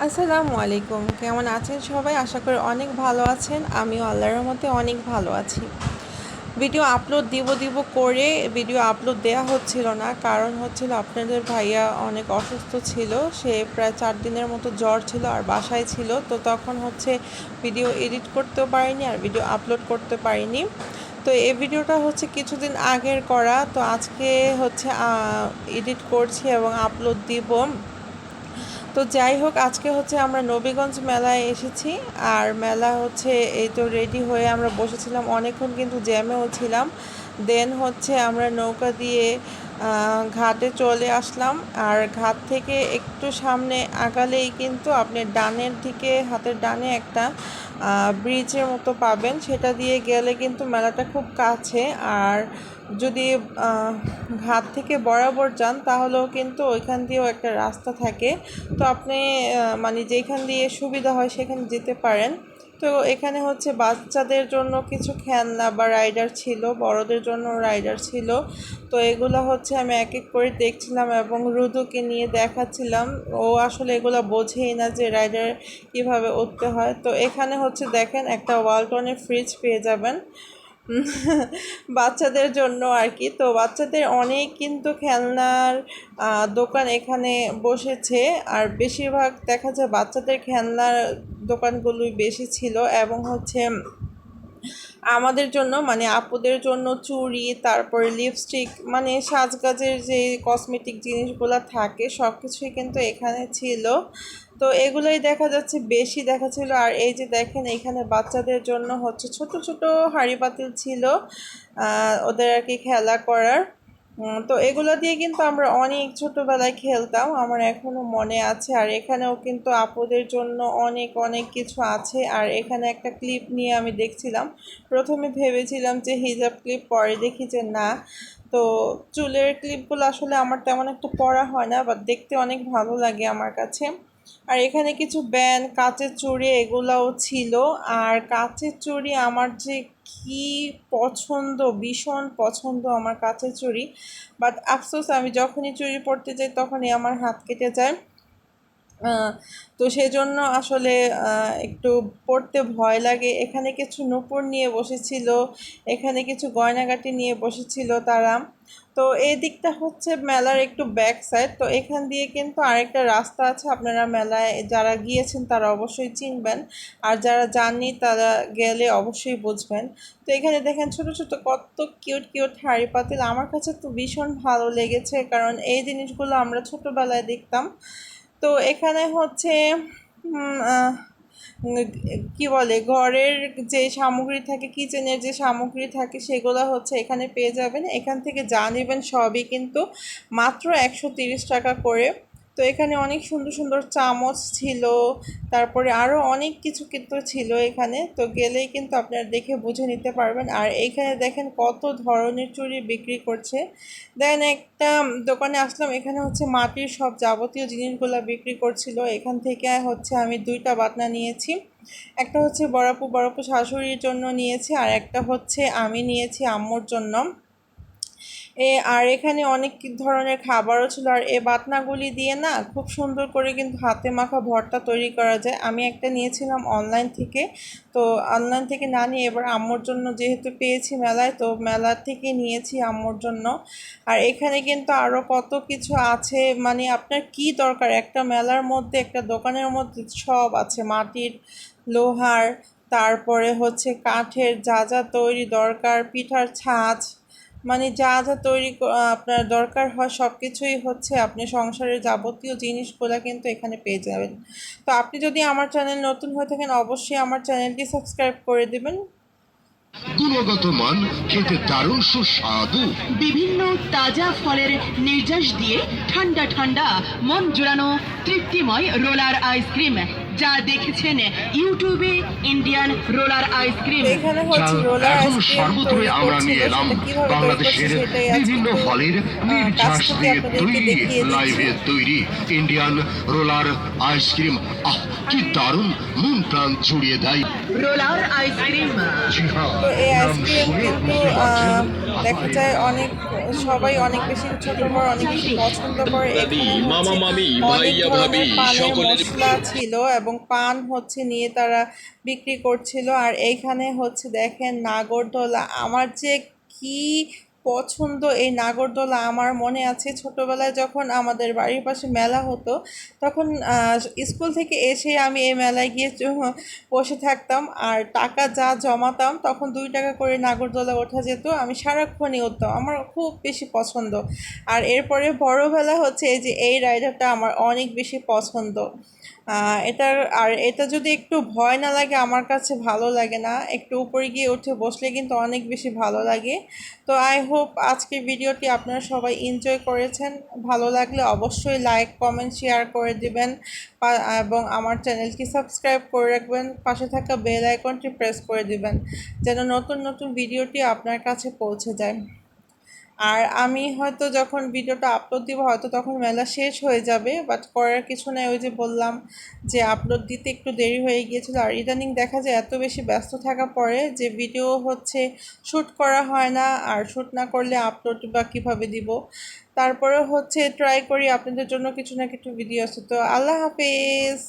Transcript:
আসসালামু আলাইকুম, কেমন আছেন সবাই? আশা করি অনেক ভালো আছেন। আমিও আল্লাহর রহমতে অনেক ভালো আছি। ভিডিও আপলোড দিব করে ভিডিও আপলোড দেওয়া হচ্ছিল না, কারণ হচ্ছিল আপনাদের ভাইয়া অনেক অসুস্থ ছিল। সে প্রায় 4 দিনের মতো জ্বর ছিল আর বাসায় ছিল, তো তখন হচ্ছে ভিডিও এডিট করতেও পারিনি আর ভিডিও আপলোড করতে পারিনি। তো এই ভিডিওটা হচ্ছে কিছুদিন আগের করা, তো আজকে হচ্ছে এডিট করছি এবং আপলোড দিব। তো যাই হোক, আজকে হচ্ছে আমরা নবীগঞ্জ মেলায় এসেছি। আর মেলা হচ্ছে এই তো রেডি হয়ে আমরা বসেছিলাম অনেকক্ষণ, কিন্তু জ্যামেও ছিলাম। দেন হচ্ছে আমরা নৌকা দিয়ে ঘাটে চলে আসলাম। আর ঘাট থেকে একটু সামনে আগালেই কিন্তু আপনি ডানের দিকে, হাতের ডানে একটা ব্রিজের মতো পাবেন। সেটা দিয়ে গেলে কিন্তু মেলাটা খুব কাছে। আর যদি ঘাট থেকে বরাবর যান তাহলেও কিন্তু ওইখান দিয়েও একটা রাস্তা থাকে। তো আপনি মানে যেখান দিয়ে সুবিধা হয় সেখানে যেতে পারেন। তো এখানে হচ্ছে বাচ্চাদের জন্য কিছু খেলনা বা রাইডার ছিল, বড়দের জন্য রাইডার ছিল। তো এগুলো হচ্ছে আমি এক এক করে দেখছিলাম এবং রুদুকে নিয়ে দেখাচ্ছিলাম। ও আসলে এগুলো বোঝেই না যে রাইডার কিভাবে উঠতে হয়। তো এখানে হচ্ছে দেখেন, একটা ওয়ালটনের ফ্রিজ পেয়ে যাবেন বাচ্চাদের জন্য আর কি। তো বাচ্চাদের অনেক কিন্তু খেলনার দোকান এখানে বসেছে। আর বেশিরভাগ দেখা যায় বাচ্চাদের খেলনার দোকানগুলোই বেশি ছিল। এবং হচ্ছে আমাদের জন্য মানে আপুদের জন্য চুড়ি, তারপরে লিপস্টিক, মানে সাজগাজের যে কসমেটিক জিনিসগুলো থাকে সব কিছুই কিন্তু এখানে ছিল। তো এগুলোই দেখা যাচ্ছে বেশি দেখা ছিল। আর এই যে দেখেন, এখানে বাচ্চাদের জন্য হচ্ছে ছোট ছোট হাঁড়ি পাতিল ছিল, ওদের আর কি খেলা করার। তো এগুলো দিয়ে কিন্তু আমরা অনেক ছোটোবেলায় খেলতাম, আমার এখনও মনে আছে। আর এখানেও কিন্তু আপুদের জন্য অনেক অনেক কিছু আছে। আর এখানে একটা ক্লিপ নিয়ে আমি দেখছিলাম, প্রথমে ভেবেছিলাম যে হিজাব ক্লিপ, পরে দেখি যে না। তো চুলের ক্লিপগুলো আসলে আমার তেমন একটা পরা হয় না, বাট দেখতে অনেক ভালো লাগে আমার কাছে। আর এখানে কিছু ব্যান্ড, কাচের চুড়ি এগুলাও ছিল। আর কাচের চুড়ি আমার যে কি পছন্দ, ভীষণ পছন্দ আমার কাচের চুড়ি। বাট আফসোস, আমি যখনই চুড়ি পরতে যাই তখনই আমার হাত কেটে যায়। তো সেজন্য আসলে একটু পড়তে ভয় লাগে। এখানে কিছু নূপুর নিয়ে বসেছিল, এখানে কিছু গয়নাগাটি নিয়ে বসেছিল তারা। তো এই দিকটা হচ্ছে মেলার একটু ব্যাক সাইড। তো এখান দিয়ে কিন্তু আরেকটা রাস্তা আছে, আপনারা মেলায় যারা গিয়েছেন তারা অবশ্যই চিনবেন, আর যারা যাননি তারা গেলে অবশ্যই বুঝবেন। তো এখানে দেখেন ছোট ছোট কত কিউট কিউট হাঁড়ি পাতিল, আমার কাছে তো ভীষণ ভালো লেগেছে, কারণ এই জিনিসগুলো আমরা ছোটোবেলায় দেখতাম। তো এখানে হচ্ছে কি বলে, ঘরের যে সামগ্রী থাকে, কিচেনের যে সামগ্রী থাকে সেগুলো হচ্ছে এখানে পেয়ে যাবেন। এখান থেকে যা নেবেন সবই কিন্তু মাত্র 130 টাকা করে। তো এখানে অনেক সুন্দর সুন্দর চামচ ছিল, তারপরে আরও অনেক কিছু কিন্তু ছিল এখানে। তো গেলেই কিন্তু আপনারা দেখে বুঝে নিতে পারবেন। আর এইখানে দেখেন কত ধরনের চুড়ি বিক্রি করছে। দেন একটা দোকানে আসলাম, এখানে হচ্ছে মাটির সব যাবতীয় জিনিসগুলো বিক্রি করছিল। এখান থেকে হচ্ছে আমি 2টা বাটনা নিয়েছি। একটা হচ্ছে বড়াপু শাশুড়ির জন্য নিয়েছি, আর একটা হচ্ছে আমি নিয়েছি আম্মুর জন্য। আর এখানে অনেক ধরনের খাবারও ছিল। আর এই বাটনাগুলি দিয়ে না খুব সুন্দর করে কিন্তু হাতে মাখা ভর্তা তৈরি করা যায়। আমি একটা নিয়েছিলাম অনলাইন থেকে, তো অনলাইন থেকে না নিয়ে এবার আম্মুর জন্য যেহেতু পেয়েছি মেলায়, তো মেলার থেকে নিয়েছি আম্মুর জন্য। আর এখানে কিন্তু আরও কত কিছু আছে, মানে আপনার কি দরকার একটা মেলার মধ্যে, একটা দোকানের মধ্যে সব আছে, মাটির, লোহার, তারপরে হচ্ছে কাঠের, যা যা তৈরি দরকার, পিঠার ছাঁচ, মানে যা যা আপনার দরকার হয় সব কিছুই হচ্ছে আপনি সংসারের যাবতীয় জিনিসগুলো কিন্তু এখানে পেয়ে যাবেন। তো আপনি যদি আমার চ্যানেল নতুন হয়ে থাকেন অবশ্যই আমার চ্যানেলটি সাবস্ক্রাইব করে দেবেন। গুণগত মান, খেতে দারুণ সুস্বাদু, বিভিন্ন তাজা ফলের নির্যাস দিয়ে ঠান্ডা ঠান্ডা মন জোড়ানো তৃপ্তিময় রোলার আইসক্রিম, যা দেখেছেন ইউটিউবে ইন্ডিয়ান রোলার আইসক্রিম। এখানে হচ্ছে রোলার এখন আইসক্রিম সর্বত্রই তৈরি আমরা করছিল, নিয়ে এলাম সেটা কিভাবে তৈরি করছে বাংলাদেশের সেটাই বিভিন্ন আজকে ফলের কাছ নির্যাস থেকে দিয়ে আপনাদেরকে তৈরি, দেখিয়ে দিচ্ছি। লাইভে তৈরি ইন্ডিয়ান রোলার আইসক্রিম। আহ, কি দারুণ, মন প্রাণ জুড়িয়ে দেয় রোলার আইসক্রিম। জি হ্যাঁ, তো এই নাম আইসক্রিম শুনে কিন্তু বুঝতে পারছেন দেখা যায় অনেক সবাই অনেক বেশি ছোট বড় অনেক বেশি পছন্দ করে। দাদি, এখানে মামা, হচ্ছে মামি, অনেক ভাইয়া, ধরনের ভাবি, পানের সকলের মশলা ছিল এবং পান হচ্ছে নিয়ে তারা বিক্রি করছিল। আর এইখানে হচ্ছে দেখেন নাগরদোলা, আমার যে কি পছন্দ এই নাগরদোলা। আমার মনে আছে ছোটবেলায় যখন আমাদের বাড়ির পাশে মেলা হতো, তখন স্কুল থেকে এসে আমি এই মেলায় গিয়ে বসে থাকতাম আর টাকা যা জমাতাম তখন 2 টাকা করে নাগরদোলা ওঠা যেত। আমি সারাক্ষণই উঠতাম, আমার খুব বেশি পছন্দ। আর এরপরে বড়বেলা হচ্ছে এই যে এই রাইডারটা আমার অনেক বেশি পছন্দ। এটা যদি একটু ভয় না লাগে আমার কাছে ভালো লাগে না, একটু উপরে গিয়ে উঠে বসলে কিন্তু অনেক বেশি ভালো লাগে। তো আই হোপ আজকের ভিডিওটি আপনারা সবাই এনজয় করেছেন। ভালো লাগলে অবশ্যই লাইক কমেন্ট শেয়ার করে দিবেন এবং আমার চ্যানেলটি সাবস্ক্রাইব করে রাখবেন, পাশে থাকা বেল আইকনটি প্রেস করে দিবেন যেন নতুন নতুন ভিডিওটি আপনার কাছে পৌঁছে যায়। আর আমি হয়তো যখন ভিডিওটা আপলোড দিব হয়তো তখন মেলা শেষ হয়ে যাবে, বাট করার কিছু নেই। ওই যে বললাম যে আপলোড দিতে একটু দেরি হয়ে গিয়েছিল। আর ইদানিং দেখা যায় এত বেশি ব্যস্ত থাকা পড়ে যে ভিডিও হচ্ছে শ্যুট করা হয় না, আর শ্যুট না করলে আপলোড বা কীভাবে দিব। তারপরে হচ্ছে ট্রাই করি আপনাদের জন্য কিছু না কিছু ভিডিও আছে। তো আল্লাহ হাফেজ।